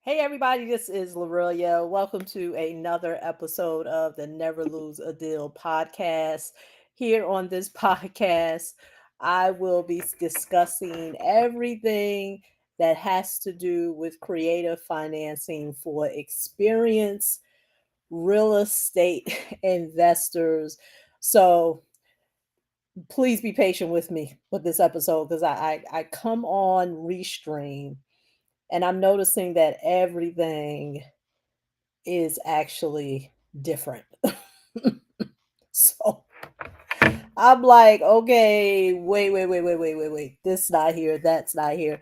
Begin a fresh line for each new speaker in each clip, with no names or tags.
Hey everybody, this is Lorillia. Welcome to another episode of the Never Lose a Deal podcast. Here on this podcast, I will be discussing everything that has to do with creative financing for experienced real estate investors. So please be patient with me with this episode because I come on Restream and I'm noticing that everything is actually different. So I'm like, okay, wait. This not here, that's not here.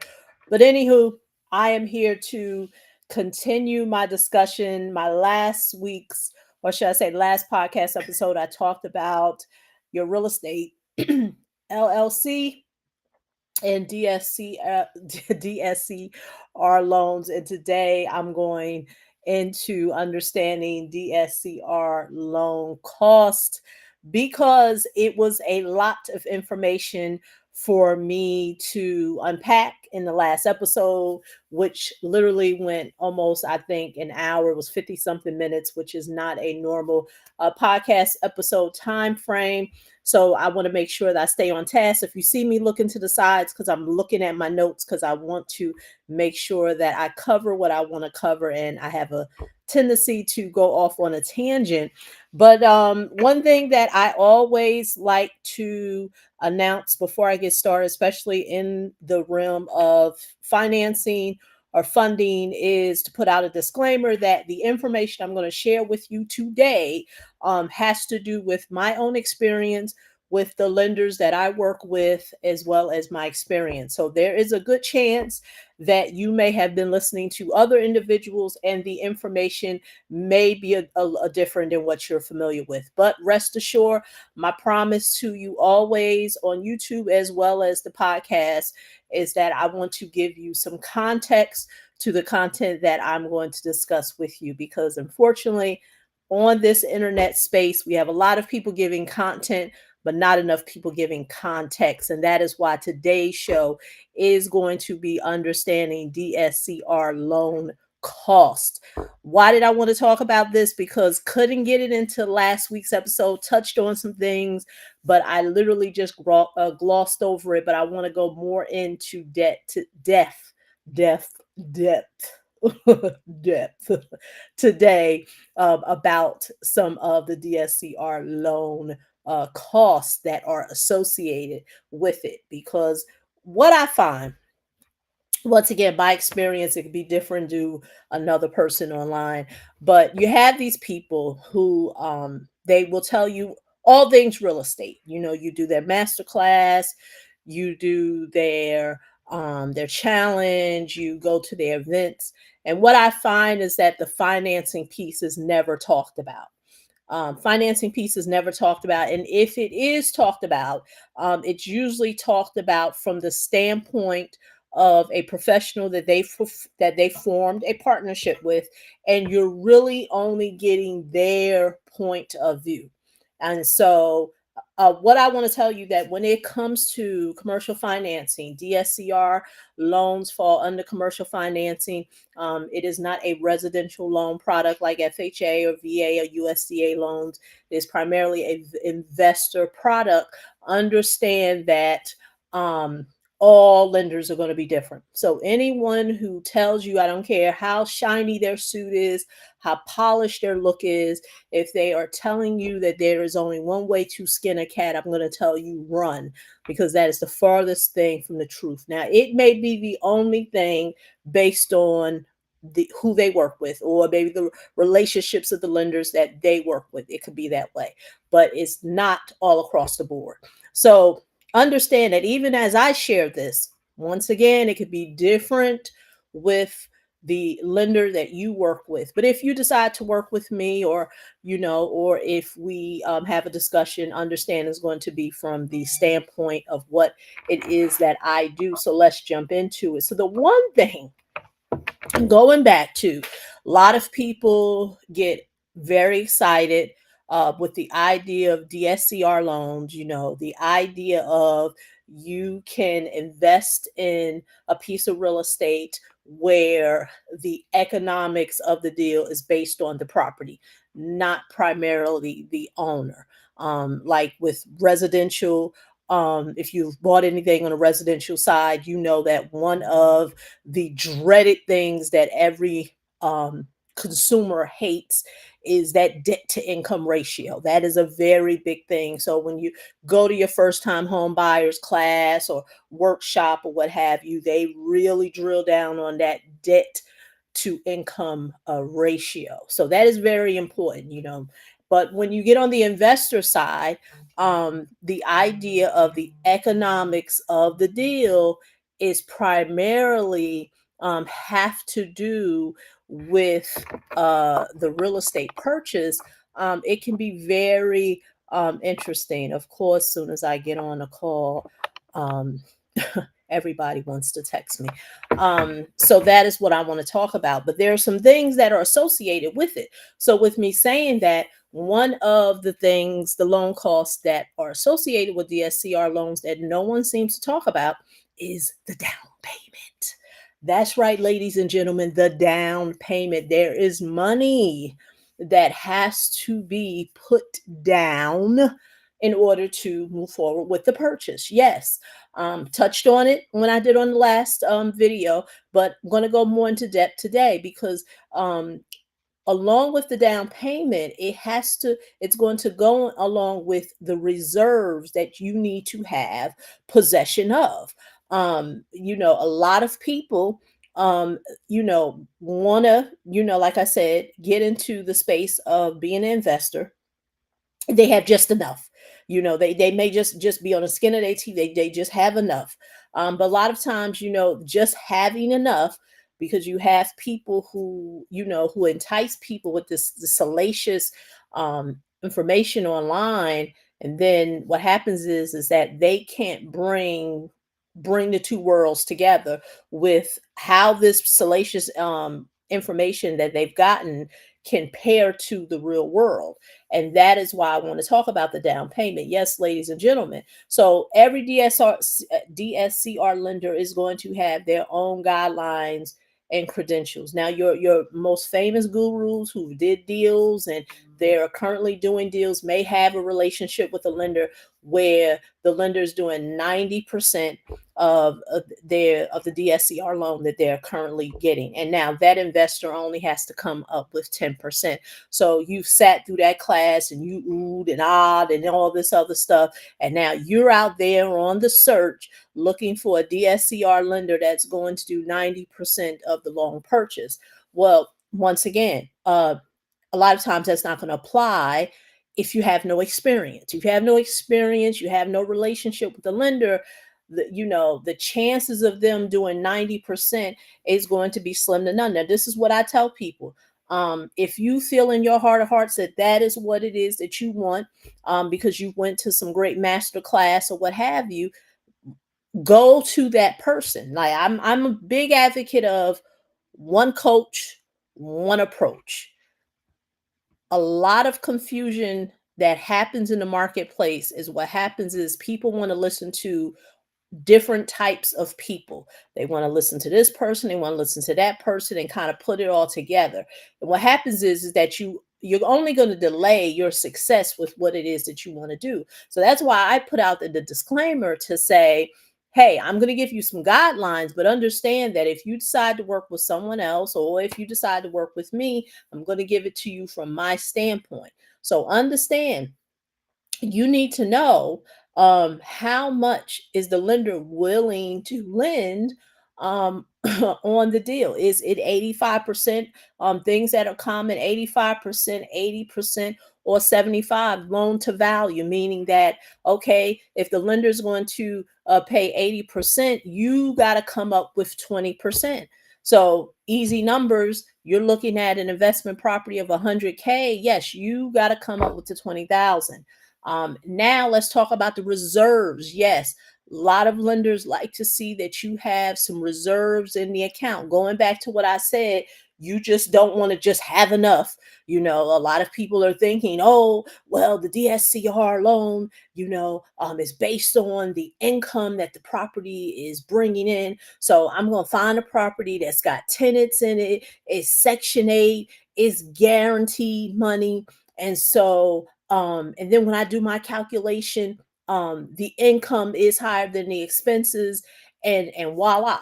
But anywho, I am here to continue my discussion. My last week's, or should I say, last podcast episode, I talked about your real estate LLC and DSCR loans. And today I'm going into understanding DSCR loan cost because it was a lot of information for me to unpack in the last episode, which literally went almost, I think, an hour. It was 50 something minutes, which is not a normal podcast episode time frame. So I want to make sure that I stay on task. If you see me looking to the sides, because I'm looking at my notes, because I want to make sure that I cover what I want to cover, and I have a tendency to go off on a tangent. But one thing that I always like to announce before I get started, especially in the realm of financing or funding, is to put out a disclaimer that the information I'm going to share with you today has to do with my own experience with the lenders that I work with, as well as my experience. So there is a good chance that you may have been listening to other individuals and the information may be a different than what you're familiar with. But rest assured, my promise to you always on YouTube as well as the podcast is that I want to give you some context to the content that I'm going to discuss with you, because unfortunately, on this internet space, we have a lot of people giving content, but not enough people giving context. And that is why today's show is going to be understanding DSCR loan cost. Why did I want to talk about this? Because couldn't get it into last week's episode, touched on some things, but I literally just glossed over it. But I want to go more into depth, depth today about some of the DSCR loan costs that are associated with it. Because what I find, once again, by experience, it could be different to another person online, but you have these people who they will tell you all things real estate. You know, you do their master class, you do their challenge, you go to their events, and what I find is that the financing piece is never talked about. Financing piece is never talked about, and if it is talked about, it's usually talked about from the standpoint of a professional that they formed a partnership with, and you're really only getting their point of view. And so what I want to tell you, that when it comes to commercial financing, DSCR loans fall under commercial financing. It is not a residential loan product like FHA or VA or USDA loans. It is primarily an investor product. Understand that all lenders are going to be different. So anyone who tells you, I don't care how shiny their suit is, how polished their look is, if they are telling you that there is only one way to skin a cat, I'm going to tell you run, because that is the farthest thing from the truth. Now, it may be the only thing based on who they work with, or maybe the relationships of the lenders that they work with. It could be that way, but it's not all across the board. So understand that even as I share this, once again, it could be different with the lender that you work with. But if you decide to work with me, or or if we have a discussion, understand is going to be from the standpoint of what it is that I do. So let's jump into it. So the one thing, going back to, a lot of people get very excited with the idea of DSCR loans, the idea of you can invest in a piece of real estate where the economics of the deal is based on the property, not primarily the owner. Like with residential, if you've bought anything on a residential side, you know that one of the dreaded things that every consumer hates is that debt to income ratio. That is a very big thing. So when you go to your first time home buyers class or workshop or what have you, they really drill down on that debt to income ratio. So that is very important, you know. But when you get on the investor side, the idea of the economics of the deal is primarily have to do with the real estate purchase. It can be very interesting. Of course, soon as I get on a call, um, everybody wants to text me. So that is what I want to talk about. But there are some things that are associated with it. So with me saying that, one of the things, the loan costs that are associated with the DSCR loans that no one seems to talk about is the down payment. That's right, ladies and gentlemen, the down payment. There is money that has to be put down in order to move forward with the purchase. Yes, touched on it when I did on the last video, but I'm going to go more into depth today because along with the down payment, it's going to go along with the reserves that you need to have possession of. You know, a lot of people want to, like I said, get into the space of being an investor. They have just enough. They may just be on the skin of their teeth. They just have enough. But a lot of times, just having enough, because you have people who entice people with the salacious information online, and then what happens is that they can't bring the two worlds together with how this salacious information that they've gotten can pair to the real world. And that is why I want to talk about the down payment. Yes, ladies and gentlemen. So every DSCR lender is going to have their own guidelines and credentials. Now, your most famous gurus who did deals and they're currently doing deals may have a relationship with a lender where the lender is doing 90% of the DSCR loan that they're currently getting. And now that investor only has to come up with 10%. So you've sat through that class and you oohed and ahed and all this other stuff. And now you're out there on the search looking for a DSCR lender that's going to do 90% of the loan purchase. Well, once again, a lot of times that's not going to apply if you have no experience. If you have no experience, you have no relationship with the lender, the chances of them doing 90% is going to be slim to none. Now, this is what I tell people. If you feel in your heart of hearts that that is what it is that you want, because you went to some great master class or what have you, go to that person. Like I'm a big advocate of one coach, one approach. A lot of confusion that happens in the marketplace is what happens is people want to listen to different types of people. They want to listen to this person, they want to listen to that person and kind of put it all together. And what happens is that you're only going to delay your success with what it is that you want to do. So that's why I put out the disclaimer to say, hey, I'm going to give you some guidelines, but understand that if you decide to work with someone else or if you decide to work with me, I'm going to give it to you from my standpoint. So understand, you need to know how much is the lender willing to lend on the deal. Is it 85%? Things that are common, 85%, 80%, or 75 loan to value, meaning that, okay, if the lender is going to pay 80%, you got to come up with 20%. So easy numbers, you're looking at an investment property of 100K. Yes, you got to come up with the 20,000. Now let's talk about the reserves. Yes, a lot of lenders like to see that you have some reserves in the account. Going back to what I said, You just don't want to just have enough. A lot of people are thinking, oh, well, the DSCR loan, is based on the income that the property is bringing in. So I'm going to find a property that's got tenants in it, it's Section 8, it's guaranteed money. And so, and then when I do my calculation, the income is higher than the expenses, and voila.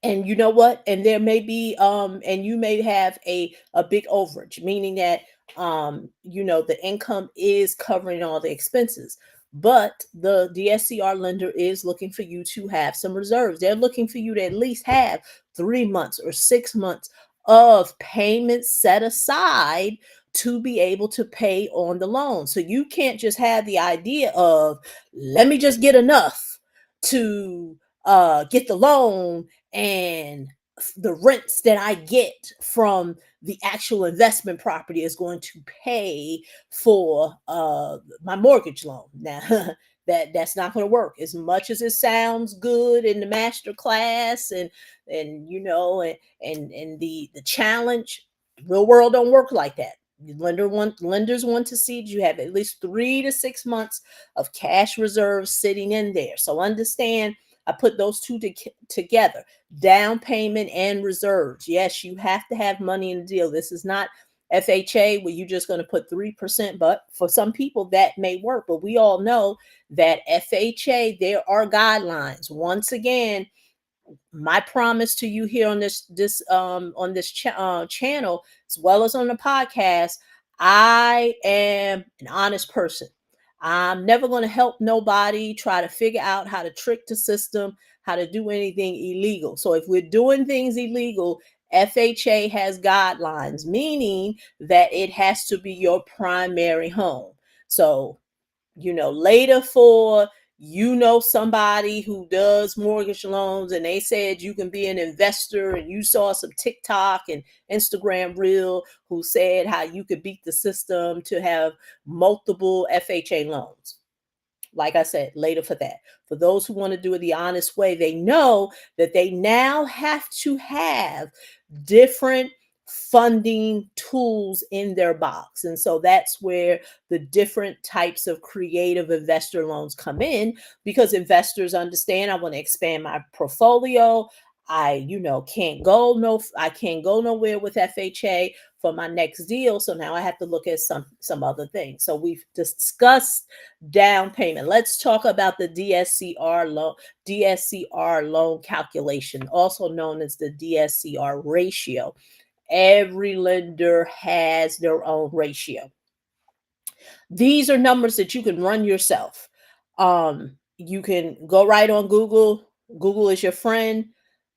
And you know what? And there may be and you may have a big overage, meaning that the income is covering all the expenses. But the DSCR lender is looking for you to have some reserves. They're looking for you to at least have 3 months or 6 months of payments set aside to be able to pay on the loan. So you can't just have the idea of, let me just get enough to get the loan, and the rents that I get from the actual investment property is going to pay for my mortgage loan. Now, that's not going to work. As much as it sounds good in the master class, and the challenge, real world don't work like that. Lenders want to see that you have at least 3 to 6 months of cash reserves sitting in there. So understand, I put those two together: down payment and reserves. Yes, you have to have money in the deal. This is not FHA where you're just going to put 3%, but for some people that may work. But we all know that FHA, there are guidelines. Once again, my promise to you here on this channel, as well as on the podcast, I am an honest person. I'm never going to help nobody try to figure out how to trick the system, how to do anything illegal. So if we're doing things illegal, FHA has guidelines, meaning that it has to be your primary home. So later, for somebody who does mortgage loans, and they said you can be an investor, and you saw some TikTok and Instagram reel who said how you could beat the system to have multiple FHA loans. Like I said, later for that. For those who want to do it the honest way, they know that they now have to have different funding tools in their box. And so that's where the different types of creative investor loans come in, because investors understand, I want to expand my portfolio. I can't go nowhere with FHA for my next deal. So now I have to look at some other things. So we've discussed down payment. Let's talk about the DSCR loan calculation, also known as the DSCR ratio. Every lender has their own ratio. These are numbers that you can run yourself. You can go right on Google. Google is your friend,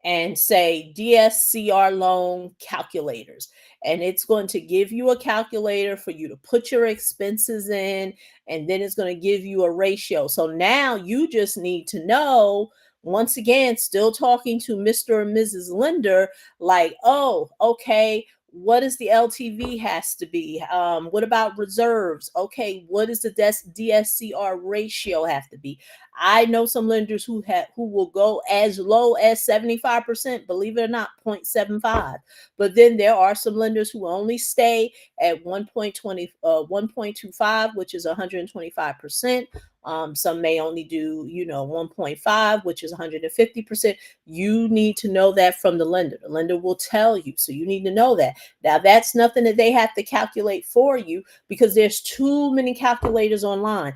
and say DSCR loan calculators. And it's going to give you a calculator for you to put your expenses in, and then it's going to give you a ratio. So now you just need to know, once again, still talking to Mr. and Mrs. Lender, like, oh, okay, what is the LTV has to be? What about reserves? Okay, what does the DSCR ratio have to be? I know some lenders who will go as low as 75%, believe it or not, 0.75. But then there are some lenders who only stay at 1.25, which is 125%. Some may only do, 1.5, which is 150%. You need to know that from the lender. The lender will tell you. So you need to know that. Now, that's nothing that they have to calculate for you, because there's too many calculators online.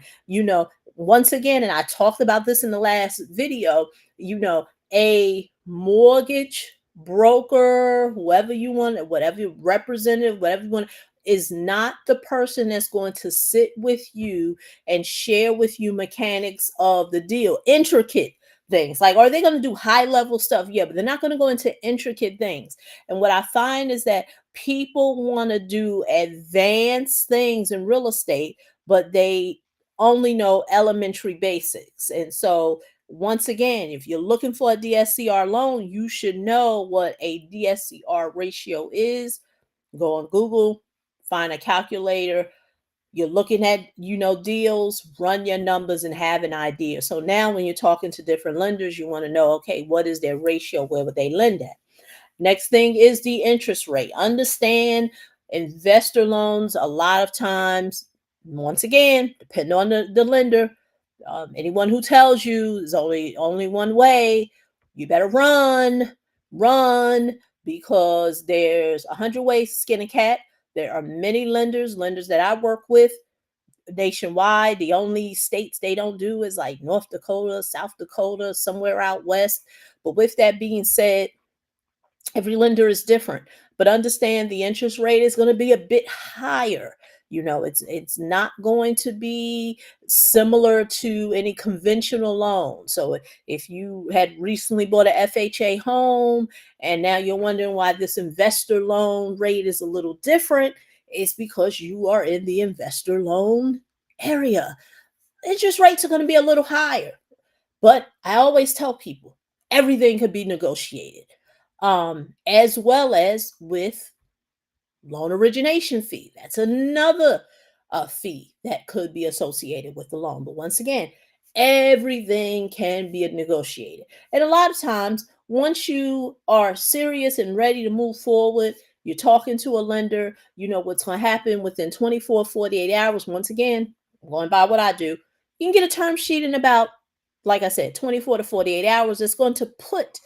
Once again, and I talked about this in the last video, a mortgage broker, whoever you want, whatever representative, whatever you want, is not the person that's going to sit with you and share with you mechanics of the deal, intricate things. Like, are they going to do high level stuff? Yeah, but they're not going to go into intricate things. And what I find is that people want to do advanced things in real estate, but they only know elementary basics. And so, once again, if you're looking for a DSCR loan, you should know what a DSCR ratio is. Go on Google, find a calculator. You're looking at, deals, run your numbers and have an idea. So now when you're talking to different lenders, you want to know, okay, what is their ratio? Where would they lend at? Next thing is the interest rate. Understand investor loans, a lot of times, once again, depending on the lender, anyone who tells you there's only one way, you better run, because there's 100 ways to skin a cat. There are many lenders that I work with nationwide. The only states they don't do is like North Dakota, South Dakota, somewhere out west. But with that being said, every lender is different, but understand the interest rate is going to be a bit higher. It's not going to be similar to any conventional loan. So if you had recently bought a FHA home and now you're wondering why this investor loan rate is a little different, it's because you are in the investor loan area. Interest rates are going to be a little higher. But I always tell people everything could be negotiated, as well as with loan origination fee. That's another fee that could be associated with the loan. But once again, everything can be negotiated. And a lot of times, once you are serious and ready to move forward, you're talking to a lender, you know what's going to happen within 24, 48 hours. Once again, going by what I do, you can get a term sheet in about, like I said, 24 to 48 hours. It's going to put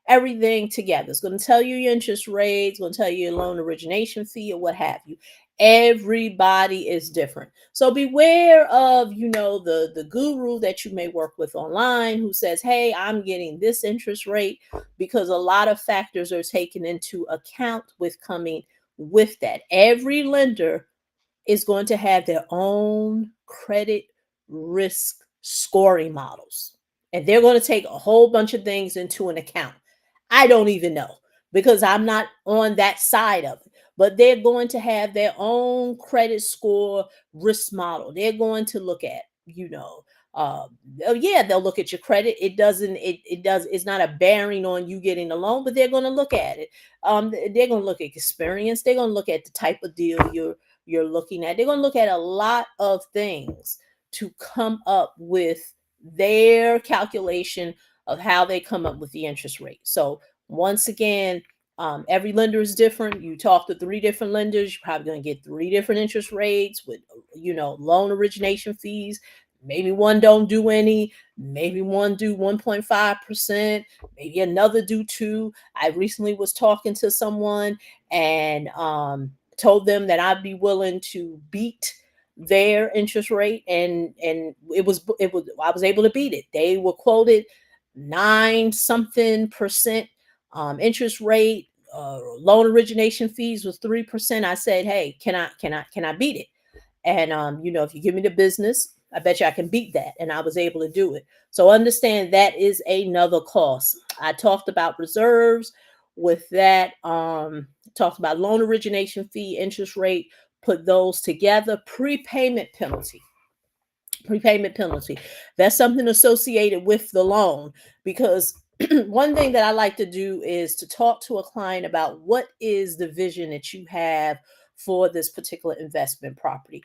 everything together. It's going to tell you your interest rates, going to tell you your loan origination fee or what have you. Everybody is different. So beware of, the guru that you may work with online who says, hey, I'm getting this interest rate, because a lot of factors are taken into account with coming with that. Every lender is going to have their own credit risk scoring models. And they're going to take a whole bunch of things into an account. I don't even know, because I'm not on that side of it. But they're going to have their own credit score risk model. They're going to look at, oh yeah, they'll look at your credit. It's not a bearing on you getting a loan, but they're going to look at it. They're going to look at experience. They're going to look at the type of deal you're looking at. They're going to look at a lot of things to come up with their calculation of how they come up with the interest rate. So once again, every lender is different. You talk to 3 different lenders, you're probably going to get 3 different interest rates with, loan origination fees. Maybe one don't do any, maybe one do 1.5%, maybe another do 2. I recently was talking to someone and told them that I'd be willing to beat their interest rate, and it was I was able to beat it. They were quoted 9 something percent interest rate. Loan origination fees was 3%. I said, hey, can I beat it? And if you give me the business, I bet you I can beat that. And I was able to do it. So understand that is another cost. I talked about reserves with that. Talked about loan origination fee, interest rate, put those together. Prepayment penalty. That's something associated with the loan, because one thing that I like to do is to talk to a client about what is the vision that you have for this particular investment property.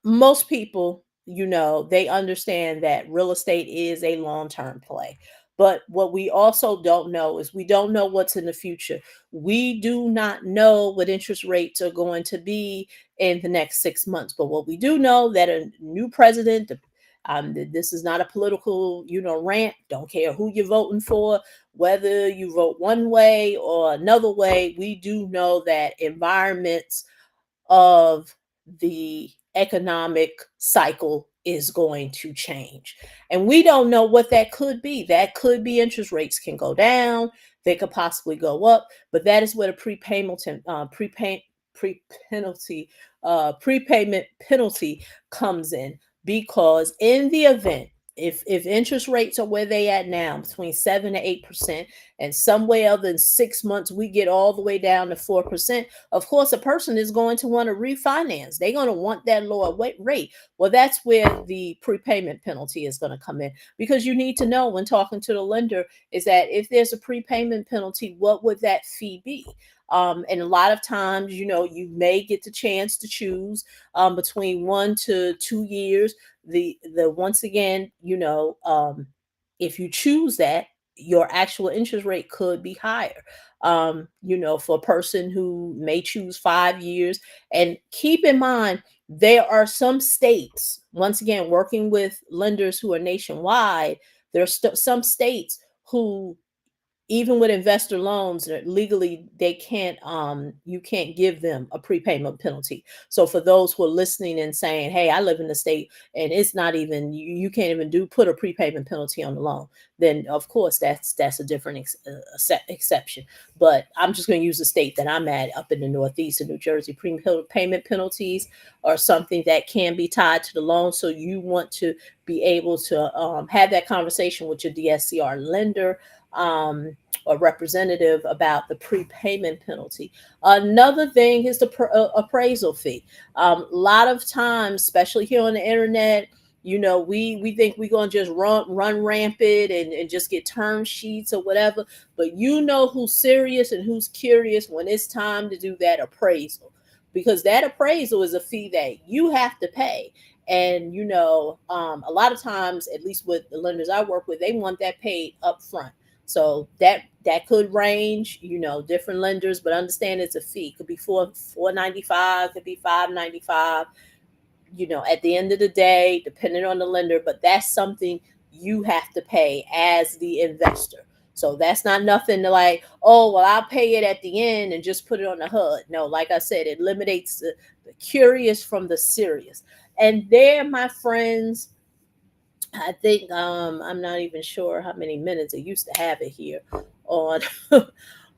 Most people, they understand that real estate is a long-term play. But what we also don't know is we don't know what's in the future. We do not know what interest rates are going to be in the next 6 months. But what we do know that a new president, this is not a political, rant. Don't care who you're voting for, whether you vote one way or another way. We do know that environments of the economic cycle is going to change. And we don't know what that could be. That could be interest rates can go down, they could possibly go up, but that is where the prepayment penalty comes in, because in the event if interest rates are where they at now, between 7 to 8%, and some way other than 6 months we get all the way down to 4%, of course a person is going to want to refinance. They're going to want that lower rate. Well, that's where the prepayment penalty is going to come in, because you need to know when talking to the lender is that if there's a prepayment penalty, what would that fee be? And a lot of times, you may get the chance to choose between 1 to 2 years. The once again, if you choose that, your actual interest rate could be higher. For a person who may choose 5 years. And keep in mind, there are some states, once again, working with lenders who are nationwide, there are some states who, even with investor loans, legally they can't you can't give them a prepayment penalty. So for those who are listening and saying, hey, I live in the state and it's not even, you can't even put a prepayment penalty on the loan, then of course that's a different exception. But I'm just going to use the state that I'm at, up in the Northeast of New Jersey. Prepayment penalties are something that can be tied to the loan, so you want to be able to have that conversation with your DSCR lender, or representative, about the prepayment penalty. Another thing is the appraisal fee. A lot of times, especially here on the internet, we think we're going to just run rampant and just get term sheets or whatever. But who's serious and who's curious when it's time to do that appraisal, because that appraisal is a fee that you have to pay. And a lot of times, at least with the lenders I work with, they want that paid up front. So that could range, different lenders, but understand it's a fee. Could be $4.95, could be $5.95. At the end of the day, depending on the lender, but that's something you have to pay as the investor. So that's not nothing to like, oh, well, I'll pay it at the end and just put it on the HUD. No, like I said, it eliminates the curious from the serious. And there, my friends, I think I'm not even sure how many minutes. It used to have it here on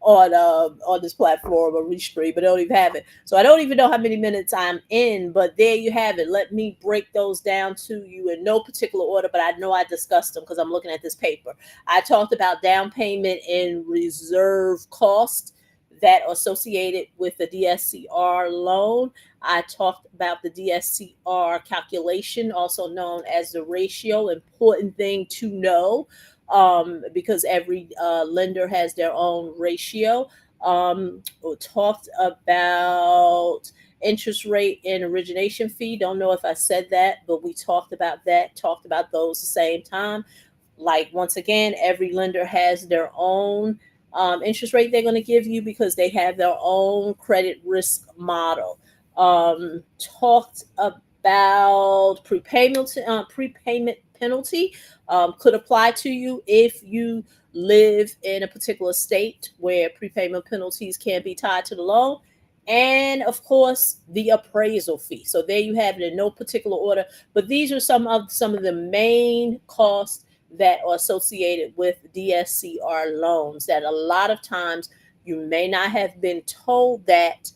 on this platform or Restream, but I don't even have it. So I don't even know how many minutes I'm in, but there you have it. Let me break those down to you in no particular order, but I know I discussed them because I'm looking at this paper. I talked about down payment and reserve cost that are associated with the DSCR loan. I talked about the DSCR calculation, also known as the ratio. Important thing to know, because every lender has their own ratio. We talked about interest rate and origination fee. Don't know if I said that, but we talked about that, talked about those the same time. Like, once again, every lender has their own interest rate they're going to give you because they have their own credit risk model. Talked about prepayment penalty, could apply to you if you live in a particular state where prepayment penalties can be tied to the loan. And of course, the appraisal fee. So there you have it in no particular order. But these are some of the main costs that are associated with DSCR loans that a lot of times you may not have been told that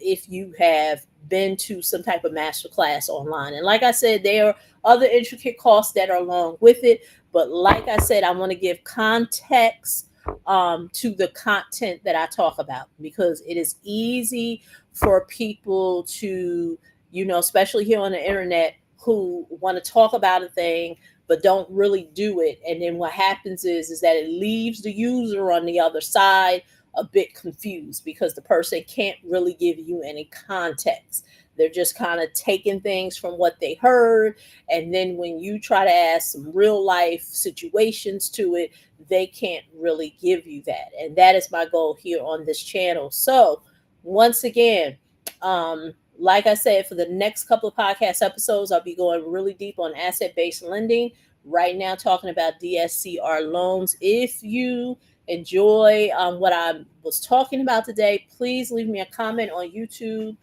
if you have been to some type of master class online. And like I said, there are other intricate costs that are along with it. But like I said, I want to give context to the content that I talk about, because it is easy for people to, especially here on the internet, who want to talk about a thing but don't really do it. And then what happens is that it leaves the user on the other side a bit confused because the person can't really give you any context. They're just kind of taking things from what they heard. And then when you try to add some real life situations to it, they can't really give you that. And that is my goal here on this channel. So once again, like I said, for the next couple of podcast episodes, I'll be going really deep on asset-based lending. Right now, talking about DSCR loans. If you enjoy what I was talking about today, please leave me a comment on YouTube,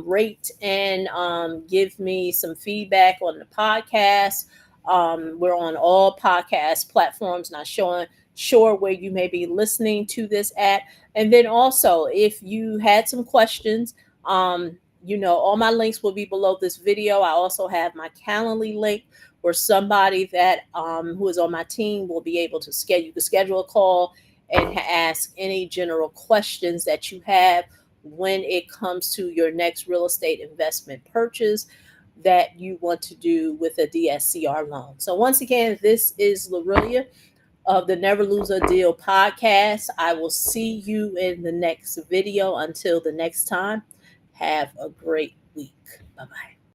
rate and give me some feedback on the podcast. We're on all podcast platforms, not sure where you may be listening to this at. And then also, if you had some questions, all my links will be below this video. I also have my Calendly link where somebody that who is on my team will be able to schedule a call and ask any general questions that you have when it comes to your next real estate investment purchase that you want to do with a DSCR loan. So once again, this is Lorillia of the Never Lose a Deal podcast. I will see you in the next video. Until the next time, have a great week. Bye-bye.